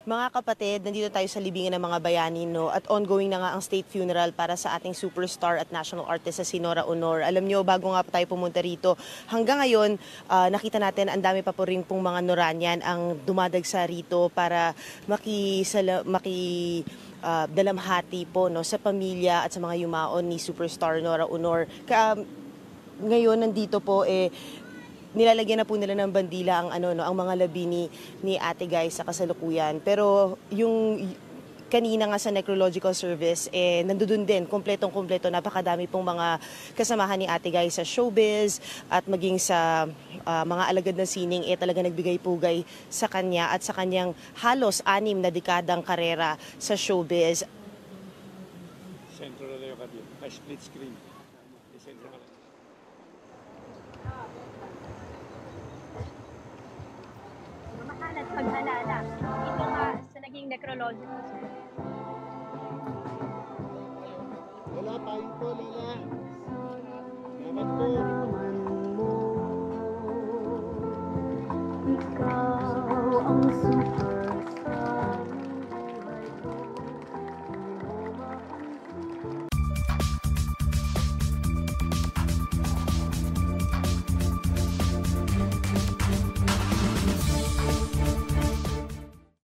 Mga kapatid, nandito tayo sa libingan ng mga bayani, no? At ongoing na nga ang state funeral para sa ating superstar at national artist sa si Nora Aunor. Alam nyo, bago nga pa tayo pumunta rito, hanggang ngayon, nakita natin ang dami pa po rin pong mga Noranian ang dumadagsa rito para dalamhati po, no, sa pamilya at sa mga yumaon ni superstar Nora Aunor. Ngayon nandito po nilalagyan na po nila ng bandila ang ang mga labi ni Ate Guy sa kasalukuyan. Pero yung kanina nga sa necrological service nandoon din kompletong-kompleto, napakadami pong mga kasamahan ni Ate Guy sa showbiz at maging sa mga alagad ng sining talaga nagbigay pugay sa kanya at sa kanyang halos 6 na dekadang karera sa showbiz. Sentro na lang yung split screen. Sentro na lang. Makalat paghalala. Ito nga sa naging necrological service. Wala pa yun po, Lila.